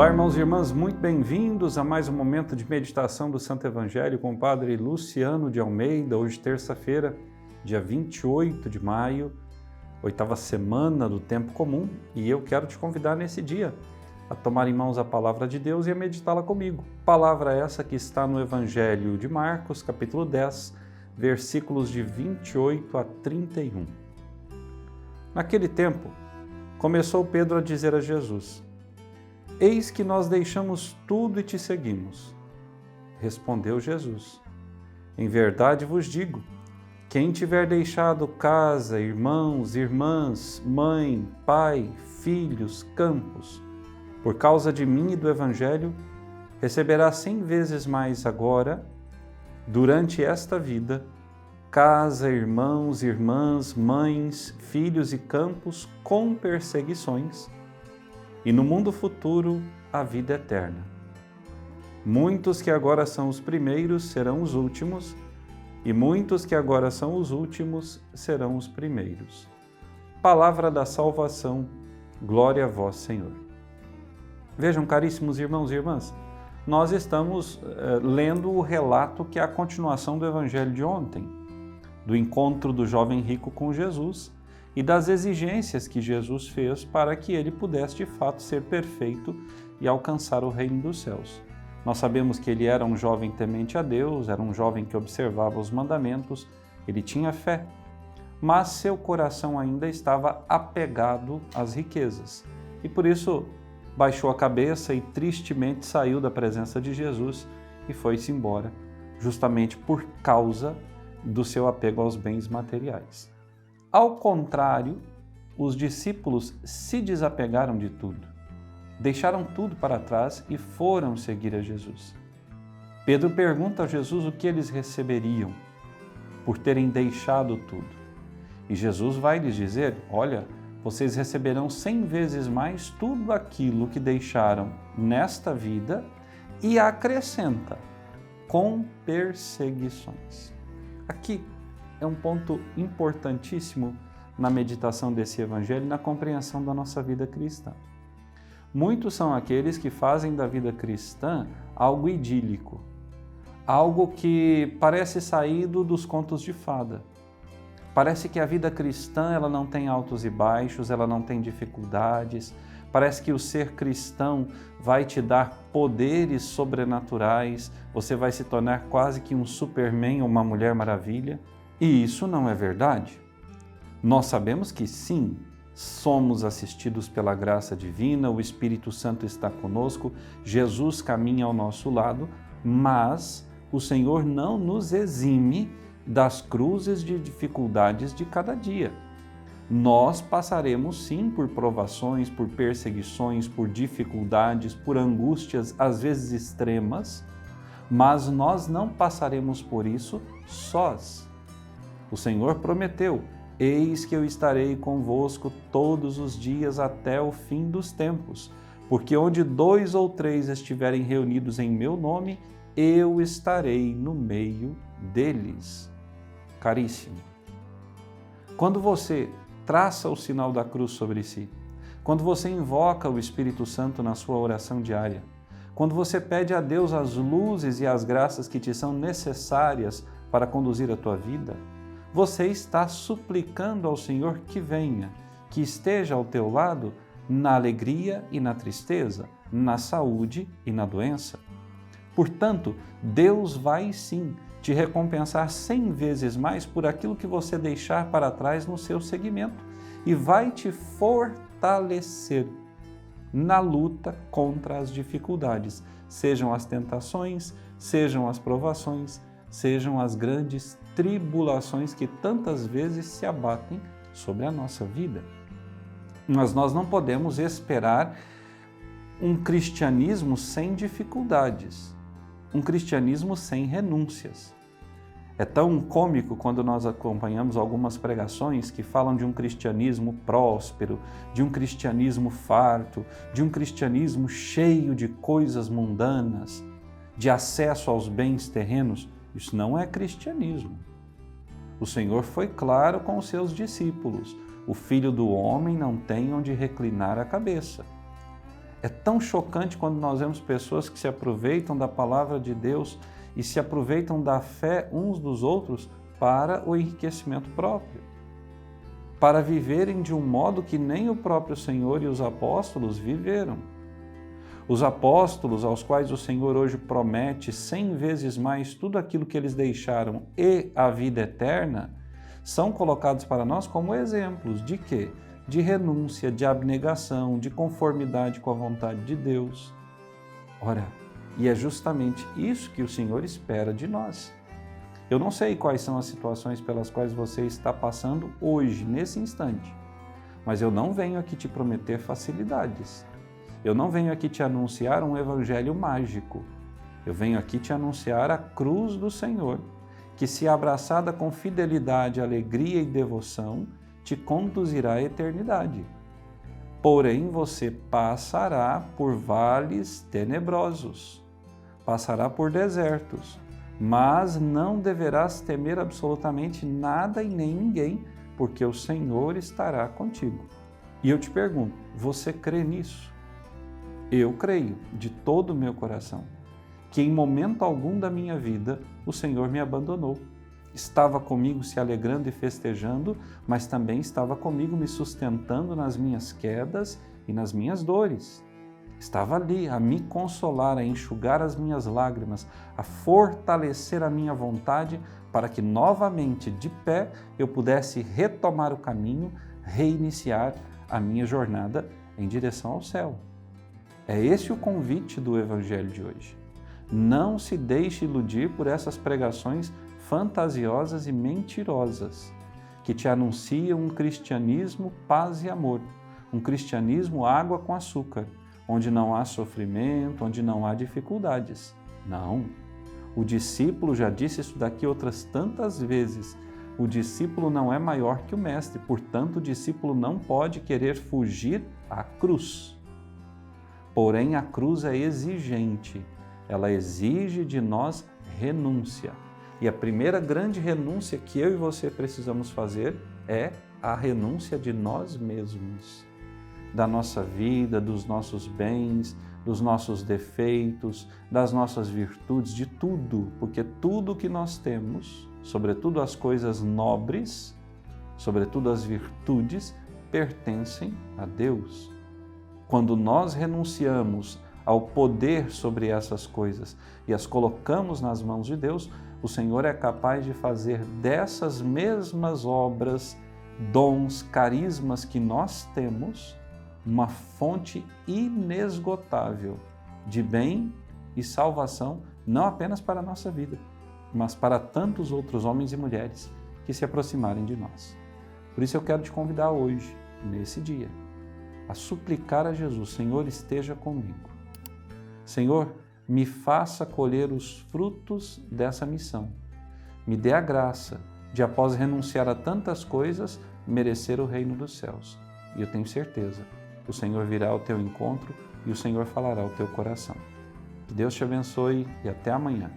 Olá, irmãos e irmãs, muito bem-vindos a mais um momento de meditação do Santo Evangelho com o Padre Luciano de Almeida. Hoje, terça-feira, dia 28 de maio, oitava semana do Tempo Comum, e eu quero te convidar nesse dia a tomar em mãos a Palavra de Deus e a meditá-la comigo. Palavra essa que está no Evangelho de Marcos, capítulo 10, versículos de 28 a 31. Naquele tempo, começou Pedro a dizer a Jesus: Eis que nós deixamos tudo e te seguimos. Respondeu Jesus: Em verdade vos digo, quem tiver deixado casa, irmãos, irmãs, mãe, pai, filhos, campos, por causa de mim e do Evangelho, receberá 100 vezes mais agora, durante esta vida, casa, irmãos, irmãs, mães, filhos e campos com perseguições, e no mundo futuro a vida eterna. Muitos que agora são os primeiros serão os últimos, e muitos que agora são os últimos serão os primeiros. Palavra da salvação, glória a vós, Senhor. Vejam, caríssimos irmãos e irmãs, nós estamos lendo o relato que é a continuação do Evangelho de ontem, do encontro do jovem rico com Jesus, e das exigências que Jesus fez para que ele pudesse de fato ser perfeito e alcançar o reino dos céus. Nós sabemos que ele era um jovem temente a Deus, era um jovem que observava os mandamentos, ele tinha fé, mas seu coração ainda estava apegado às riquezas. E por isso baixou a cabeça e tristemente saiu da presença de Jesus e foi-se embora, justamente por causa do seu apego aos bens materiais. Ao contrário, os discípulos se desapegaram de tudo, deixaram tudo para trás e foram seguir a Jesus. Pedro pergunta a Jesus o que eles receberiam por terem deixado tudo. E Jesus vai lhes dizer: olha, vocês receberão 100 vezes mais tudo aquilo que deixaram nesta vida, e acrescenta: com perseguições. Aqui é um ponto importantíssimo na meditação desse Evangelho e na compreensão da nossa vida cristã. Muitos são aqueles que fazem da vida cristã algo idílico, algo que parece saído dos contos de fada. Parece que a vida cristã ela não tem altos e baixos, ela não tem dificuldades. Parece que o ser cristão vai te dar poderes sobrenaturais, você vai se tornar quase que um Superman ou uma Mulher Maravilha. E isso não é verdade. Nós sabemos que sim, somos assistidos pela graça divina, o Espírito Santo está conosco, Jesus caminha ao nosso lado, mas o Senhor não nos exime das cruzes de dificuldades de cada dia. Nós passaremos sim por provações, por perseguições, por dificuldades, por angústias às vezes extremas, mas nós não passaremos por isso sós. O Senhor prometeu: eis que eu estarei convosco todos os dias até o fim dos tempos, porque onde 2 ou 3 estiverem reunidos em meu nome, eu estarei no meio deles. Caríssimo, quando você traça o sinal da cruz sobre si, quando você invoca o Espírito Santo na sua oração diária, quando você pede a Deus as luzes e as graças que te são necessárias para conduzir a tua vida, você está suplicando ao Senhor que venha, que esteja ao teu lado na alegria e na tristeza, na saúde e na doença. Portanto, Deus vai sim te recompensar 100 vezes mais por aquilo que você deixar para trás no seu seguimento e vai te fortalecer na luta contra as dificuldades, sejam as tentações, sejam as provações, sejam as grandes tribulações que tantas vezes se abatem sobre a nossa vida. Mas nós não podemos esperar um cristianismo sem dificuldades, um cristianismo sem renúncias. É tão cômico quando nós acompanhamos algumas pregações que falam de um cristianismo próspero, de um cristianismo farto, de um cristianismo cheio de coisas mundanas, de acesso aos bens terrenos. Isso não é cristianismo. O Senhor foi claro com os seus discípulos: o Filho do Homem não tem onde reclinar a cabeça. É tão chocante quando nós vemos pessoas que se aproveitam da palavra de Deus e se aproveitam da fé uns dos outros para o enriquecimento próprio, para viverem de um modo que nem o próprio Senhor e os apóstolos viveram. Os apóstolos, aos quais o Senhor hoje promete 100 vezes mais tudo aquilo que eles deixaram e a vida eterna, são colocados para nós como exemplos de quê? De renúncia, de abnegação, de conformidade com a vontade de Deus. Ora, e é justamente isso que o Senhor espera de nós. Eu não sei quais são as situações pelas quais você está passando hoje, nesse instante, mas eu não venho aqui te prometer facilidades. Eu não venho aqui te anunciar um evangelho mágico. Eu venho aqui te anunciar a cruz do Senhor, que, se abraçada com fidelidade, alegria e devoção, te conduzirá à eternidade. Porém, você passará por vales tenebrosos, passará por desertos, mas não deverás temer absolutamente nada e nem ninguém, porque o Senhor estará contigo. E eu te pergunto, você crê nisso? Eu creio de todo o meu coração que em momento algum da minha vida o Senhor me abandonou. Estava comigo se alegrando e festejando, mas também estava comigo me sustentando nas minhas quedas e nas minhas dores. Estava ali a me consolar, a enxugar as minhas lágrimas, a fortalecer a minha vontade para que novamente de pé eu pudesse retomar o caminho, reiniciar a minha jornada em direção ao céu. É esse o convite do Evangelho de hoje. Não se deixe iludir por essas pregações fantasiosas e mentirosas, que te anunciam um cristianismo paz e amor, um cristianismo água com açúcar, onde não há sofrimento, onde não há dificuldades. Não. O discípulo, já disse isso daqui outras tantas vezes, o discípulo não é maior que o mestre, portanto o discípulo não pode querer fugir à cruz. Porém, a cruz é exigente, ela exige de nós renúncia. E a primeira grande renúncia que eu e você precisamos fazer é a renúncia de nós mesmos, da nossa vida, dos nossos bens, dos nossos defeitos, das nossas virtudes, de tudo, porque tudo que nós temos, sobretudo as coisas nobres, sobretudo as virtudes, pertencem a Deus. Quando nós renunciamos ao poder sobre essas coisas e as colocamos nas mãos de Deus, o Senhor é capaz de fazer dessas mesmas obras, dons, carismas que nós temos, uma fonte inesgotável de bem e salvação, não apenas para a nossa vida, mas para tantos outros homens e mulheres que se aproximarem de nós. Por isso eu quero te convidar hoje, nesse dia, a suplicar a Jesus: Senhor, esteja comigo. Senhor, me faça colher os frutos dessa missão. Me dê a graça de, após renunciar a tantas coisas, merecer o reino dos céus. E eu tenho certeza, o Senhor virá ao teu encontro e o Senhor falará ao teu coração. Que Deus te abençoe e até amanhã.